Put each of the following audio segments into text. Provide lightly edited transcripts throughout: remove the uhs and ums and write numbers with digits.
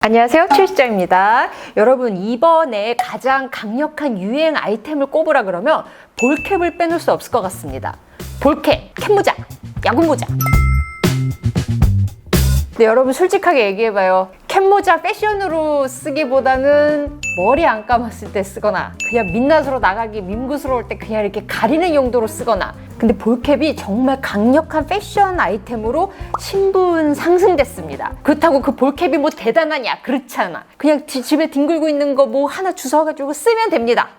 안녕하세요, 최시장입니다. 여러분, 이번에 가장 강력한 유행 아이템을 꼽으라 그러면 볼캡을 빼놓을 수 없을 것 같습니다. 볼캡, 캡모자, 야구모자. 근데 여러분 솔직하게 얘기해봐요. 캡모자 패션으로 쓰기보다는 머리 안 감았을 때 쓰거나 그냥 민낯으로 나가기 민구스러울 때 그냥 이렇게 가리는 용도로 쓰거나. 근데 볼캡이 정말 강력한 패션 아이템으로 신분 상승됐습니다. 그렇다고 그 볼캡이 뭐 대단하냐? 그렇지 않아. 그냥 집에 뒹굴고 있는 거 뭐 하나 주워가지고 쓰면 됩니다.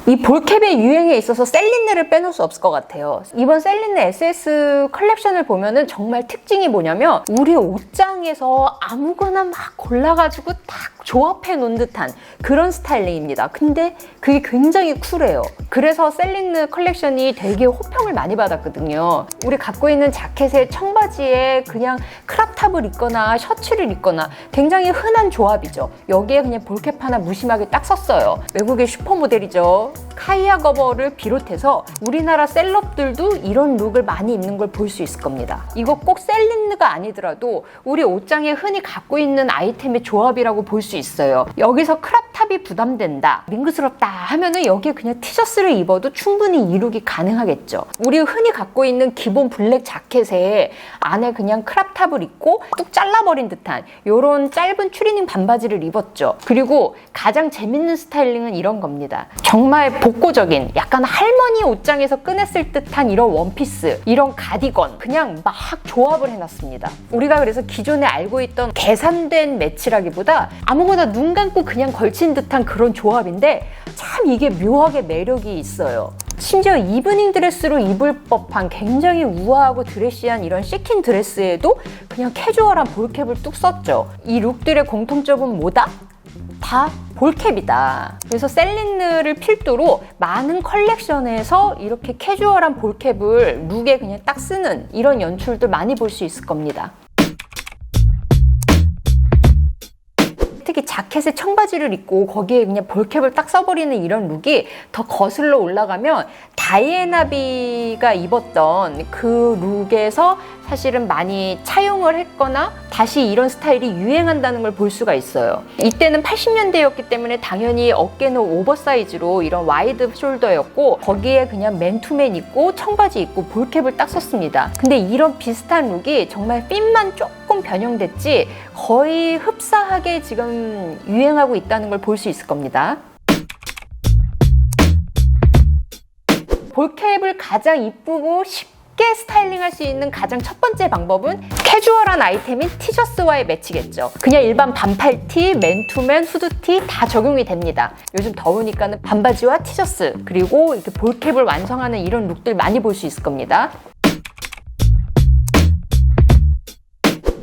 이 볼캡의 유행에 있어서 셀린느를 빼놓을 수 없을 것 같아요. 이번 셀린느 SS 컬렉션을 보면은 정말 특징이 뭐냐면 우리 옷장에서 아무거나 막 골라가지고 딱 조합해 놓은 듯한 그런 스타일링입니다. 근데 그게 굉장히 쿨해요. 그래서 셀린느 컬렉션이 되게 호평을 많이 받았거든요. 우리 갖고 있는 자켓에 청바지에 그냥 크롭탑을 입거나 셔츠를 입거나 굉장히 흔한 조합이죠. 여기에 그냥 볼캡 하나 무심하게 딱 썼어요. 외국의 슈퍼모델이죠. 카이아 거버를 비롯해서 우리나라 셀럽들도 이런 룩을 많이 입는 걸 볼 수 있을 겁니다. 이거 꼭 셀린느가 아니더라도 우리 옷장에 흔히 갖고 있는 아이템의 조합이라고 볼 수 있어요. 여기서 크롭탑이 부담된다, 민구스럽다 하면은 여기에 그냥 티셔츠를 입어도 충분히 이 룩이 가능하겠죠. 우리 흔히 갖고 있는 기본 블랙 자켓에 안에 그냥 크롭탑을 입고 뚝 잘라버린 듯한 이런 짧은 추리닝 반바지를 입었죠. 그리고 가장 재밌는 스타일링은 이런 겁니다. 정말 복고적인 약간 할머니 옷장에서 꺼냈을 듯한 이런 원피스, 이런 가디건 그냥 막 조합을 해놨습니다. 우리가 그래서 기존에 알고 있던 계산된 매치라기보다 아무거나 눈 감고 그냥 걸친 듯한 그런 조합인데 참 이게 묘하게 매력이 있어요. 심지어 이브닝 드레스로 입을 법한 굉장히 우아하고 드레시한 이런 시킨 드레스에도 그냥 캐주얼한 볼캡을 뚝 썼죠. 이 룩들의 공통점은 뭐다? 다 볼캡이다. 그래서 셀린느를 필두로 많은 컬렉션에서 이렇게 캐주얼한 볼캡을 룩에 그냥 딱 쓰는 이런 연출들 많이 볼 수 있을 겁니다. 특히 자켓에 청바지를 입고 거기에 그냥 볼캡을 딱 써버리는 이런 룩이 더 거슬러 올라가면 다이애나비가 입었던 그 룩에서 사실은 많이 차용을 했거나 다시 이런 스타일이 유행한다는 걸 볼 수가 있어요. 이때는 80년대였기 때문에 당연히 어깨는 오버사이즈로 이런 와이드 숄더였고 거기에 그냥 맨투맨 입고 청바지 입고 볼캡을 딱 썼습니다. 근데 이런 비슷한 룩이 정말 핏만 조금 변형됐지 거의 흡사하게 지금 유행하고 있다는 걸 볼 수 있을 겁니다. 볼캡을 가장 이쁘고 쉽게 스타일링할 수 있는 가장 첫 번째 방법은 캐주얼한 아이템인 티셔츠와의 매치겠죠. 그냥 일반 반팔티, 맨투맨, 후드티 다 적용이 됩니다. 요즘 더우니까는 반바지와 티셔츠 그리고 이렇게 볼캡을 완성하는 이런 룩들 많이 볼 수 있을 겁니다.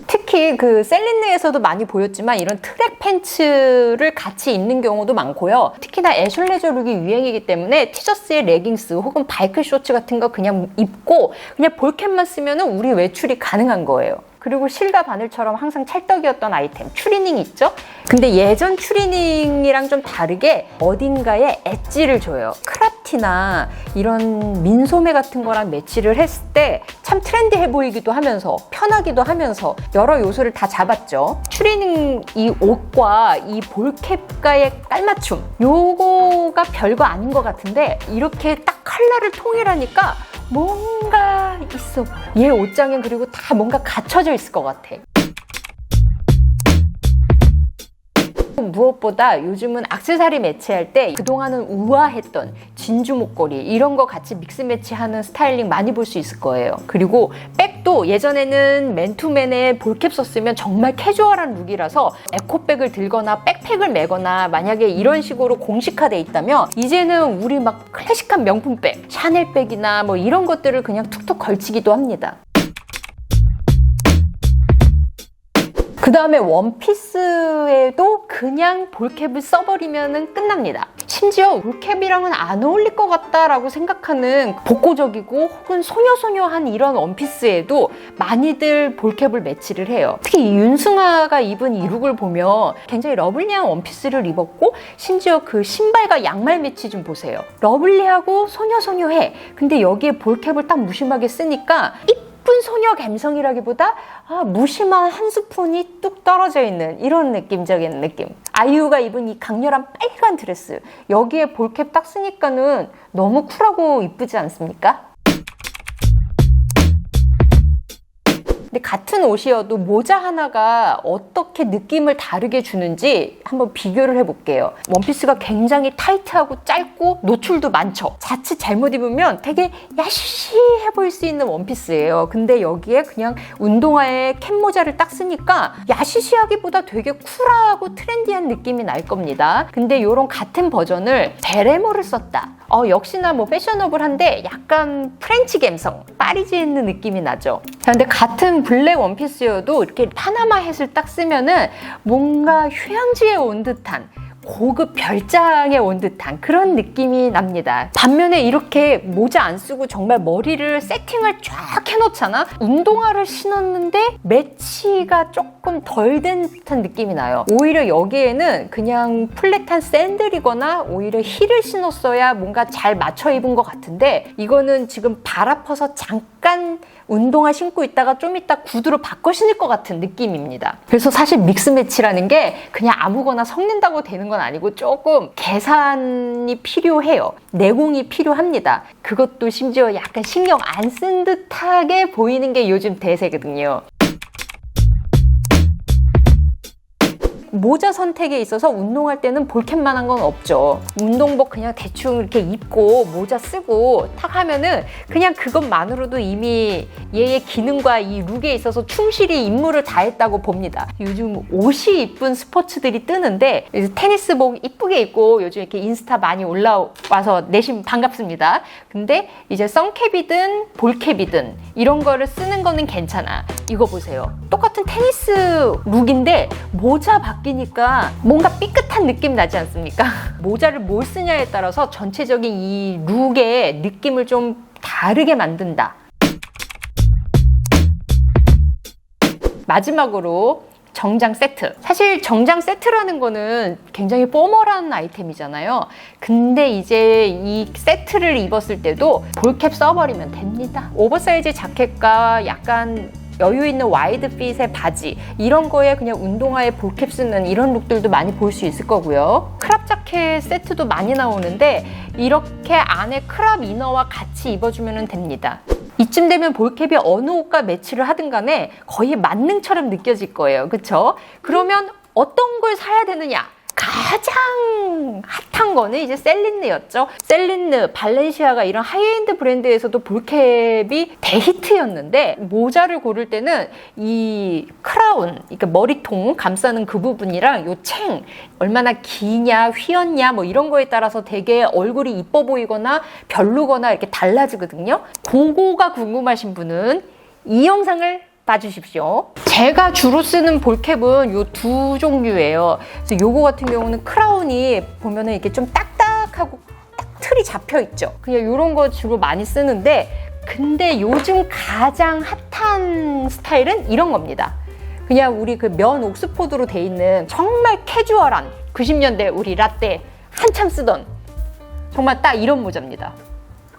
특히 그 셀린느에서도 많이 보였지만 이런 트랙 팬츠를 같이 입는 경우도 많고요. 특히나 애슐레저 룩이 유행이기 때문에 티셔츠에 레깅스 혹은 바이크 쇼츠 같은 거 그냥 입고 그냥 볼캡만 쓰면 우리 외출이 가능한 거예요. 그리고 실과 바늘처럼 항상 찰떡이었던 아이템 추리닝 있죠? 근데 예전 추리닝이랑 좀 다르게 어딘가에 엣지를 줘요. 크롭티나 이런 민소매 같은 거랑 매치를 했을 때 참 트렌디해 보이기도 하면서 편하기도 하면서 여러 요소를 다 잡았죠. 추리닝 이 옷과 이 볼캡과의 깔맞춤 요거가 별거 아닌 것 같은데 이렇게 딱 컬러를 통일하니까 뭔가 있어 보여. 얘 옷장엔 그리고 다 뭔가 갖춰져 있을 것 같아. 무엇보다 요즘은 액세서리 매치할 때 그동안은 우아했던 진주 목걸이 이런 거 같이 믹스 매치하는 스타일링 많이 볼 수 있을 거예요. 그리고 백도 예전에는 맨투맨에 볼캡 썼으면 정말 캐주얼한 룩이라서 에코백을 들거나 백팩을 메거나 만약에 이런 식으로 공식화돼 있다면 이제는 우리 막 클래식한 명품백 샤넬백이나 뭐 이런 것들을 그냥 툭툭 걸치기도 합니다. 그 다음에 원피스에도 그냥 볼캡을 써버리면 끝납니다. 심지어 볼캡이랑은 안 어울릴 것 같다라고 생각하는 복고적이고 혹은 소녀소녀한 이런 원피스에도 많이들 볼캡을 매치를 해요. 특히 이 윤승아가 입은 이 룩을 보면 굉장히 러블리한 원피스를 입었고 심지어 그 신발과 양말 매치 좀 보세요. 러블리하고 소녀소녀해. 근데 여기에 볼캡을 딱 무심하게 쓰니까 예쁜 소녀 감성이라기보다 무심한 한 스푼이 뚝 떨어져 있는 이런 느낌적인 느낌. 아이유가 입은 이 강렬한 빨간 드레스, 여기에 볼캡 딱 쓰니까는 너무 쿨하고 이쁘지 않습니까? 근데 같은 옷이어도 모자 하나가 어떻게 느낌을 다르게 주는지 한번 비교를 해볼게요. 원피스가 굉장히 타이트하고 짧고 노출도 많죠. 자칫 잘못 입으면 되게 야시시해 보일 수 있는 원피스예요. 근데 여기에 그냥 운동화에 캡모자를 딱 쓰니까 야시시하기보다 되게 쿨하고 트렌디한 느낌이 날 겁니다. 근데 이런 같은 버전을 베레모를 썼다. 역시나 뭐 패셔너블한데 약간 프렌치 감성, 파리지에 있는 느낌이 나죠. 자, 근데 같은 블랙 원피스여도 이렇게 파나마 햇을 딱 쓰면은 뭔가 휴양지에 온 듯한, 고급 별장에 온 듯한 그런 느낌이 납니다. 반면에 이렇게 모자 안 쓰고 정말 머리를 세팅을 쫙 해놓잖아? 운동화를 신었는데 매치가 조금 덜 된 듯한 느낌이 나요. 오히려 여기에는 그냥 플랫한 샌들이거나 오히려 힐을 신었어야 뭔가 잘 맞춰 입은 것 같은데, 이거는 지금 발 아파서 잠깐 운동화 신고 있다가 좀 이따 구두로 바꿔 신을 것 같은 느낌입니다. 그래서 사실 믹스매치라는 게 그냥 아무거나 섞는다고 되는 건 아니고 조금 계산이 필요해요. 내공이 필요합니다. 그것도 심지어 약간 신경 안 쓴 듯하게 보이는 게 요즘 대세거든요. 모자 선택에 있어서 운동할 때는 볼캡만한 건 없죠. 운동복 그냥 대충 이렇게 입고 모자 쓰고 탁 하면은 그냥 그것만으로도 이미 얘의 기능과 이 룩에 있어서 충실히 임무를 다했다고 봅니다. 요즘 옷이 이쁜 스포츠들이 뜨는데 테니스복 이쁘게 입고 요즘 이렇게 인스타 많이 올라와서 내심 반갑습니다. 근데 이제 선캡이든 볼캡이든 이런 거를 쓰는 거는 괜찮아. 이거 보세요. 똑같은 테니스 룩인데 모자 바뀌니까 뭔가 삐끗한 느낌 나지 않습니까? 모자를 뭘 쓰냐에 따라서 전체적인 이 룩의 느낌을 좀 다르게 만든다. 마지막으로 정장 세트. 사실 정장 세트라는 거는 굉장히 포멀한 아이템이잖아요. 근데 이제 이 세트를 입었을 때도 볼캡 써버리면 됩니다. 오버사이즈 자켓과 약간 여유 있는 와이드 핏의 바지, 이런 거에 그냥 운동화에 볼캡 쓰는 이런 룩들도 많이 볼 수 있을 거고요. 크랍 자켓 세트도 많이 나오는데 이렇게 안에 크랍 이너와 같이 입어주면 됩니다. 이쯤 되면 볼캡이 어느 옷과 매치를 하든 간에 거의 만능처럼 느껴질 거예요. 그쵸? 그러면 어떤 걸 사야 되느냐? 가장 핫한 거는 이제 셀린느였죠. 셀린느, 발렌시아가 이런 하이엔드 브랜드에서도 볼캡이 대히트였는데, 모자를 고를 때는 이 크라운, 그러니까 머리통 감싸는 그 부분이랑 요 챙, 얼마나 기냐, 휘었냐 뭐 이런 거에 따라서 되게 얼굴이 이뻐 보이거나 별로거나 이렇게 달라지거든요. 그거가 궁금하신 분은 이 영상을 봐주십시오. 제가 주로 쓰는 볼캡은 요 두 종류예요. 그래서 요거 같은 경우는 크라운이 보면은 이렇게 좀 딱딱하고 딱 틀이 잡혀 있죠. 그냥 요런 거 주로 많이 쓰는데, 근데 요즘 가장 핫한 스타일은 이런 겁니다. 그냥 우리 그 면 옥스포드로 돼 있는 정말 캐주얼한 90년대 우리 라떼 한참 쓰던 정말 딱 이런 모자입니다.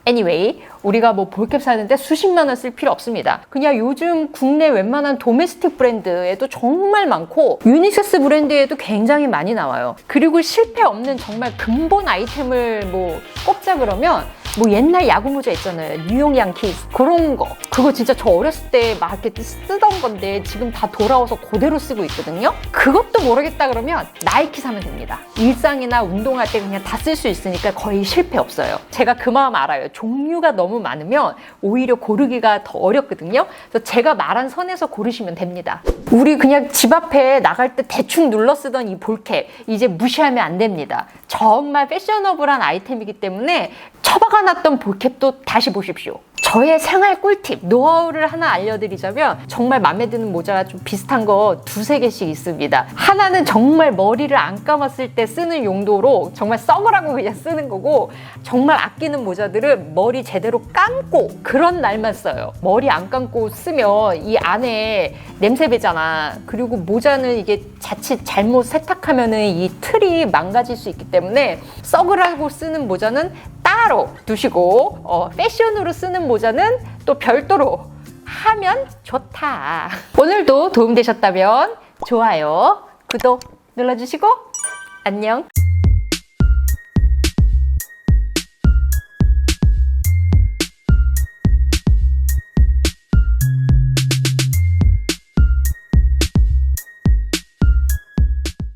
anyway, 우리가 뭐 볼캡 사는데 수십만 원 쓸 필요 없습니다. 그냥 요즘 국내 웬만한 도메스틱 브랜드에도 정말 많고 유니섹스 브랜드에도 굉장히 많이 나와요. 그리고 실패 없는 정말 근본 아이템을 뭐 꼽자 그러면 뭐 옛날 야구 모자 있잖아요. 뉴욕 양키스 그런 거. 그거 진짜 저 어렸을 때 막 이렇게 쓰던 건데 지금 다 돌아와서 그대로 쓰고 있거든요. 그것도 모르겠다 그러면 나이키 사면 됩니다. 일상이나 운동할 때 그냥 다 쓸 수 있으니까 거의 실패 없어요. 제가 그 마음 알아요. 종류가 너무 많으면 오히려 고르기가 더 어렵거든요. 그래서 제가 말한 선에서 고르시면 됩니다. 우리 그냥 집 앞에 나갈 때 대충 눌러 쓰던 이 볼캡 이제 무시하면 안 됩니다. 정말 패셔너블한 아이템이기 때문에 처박아놨던 볼캡도 다시 보십시오. 저의 생활 꿀팁, 노하우를 하나 알려드리자면 정말 마음에 드는 모자가 좀 비슷한 거 두세 개씩 있습니다. 하나는 정말 머리를 안 감았을 때 쓰는 용도로 정말 썩으라고 그냥 쓰는 거고, 정말 아끼는 모자들은 머리 제대로 감고 그런 날만 써요. 머리 안 감고 쓰면 이 안에 냄새 배잖아. 그리고 모자는 이게 자칫 잘못 세탁하면은 이 틀이 망가질 수 있기 때문에 썩으라고 쓰는 모자는 따로 두시고, 패션으로 쓰는 모자는 또 별도로 하면 좋다. 오늘도 도움되셨다면 좋아요, 구독 눌러주시고 안녕.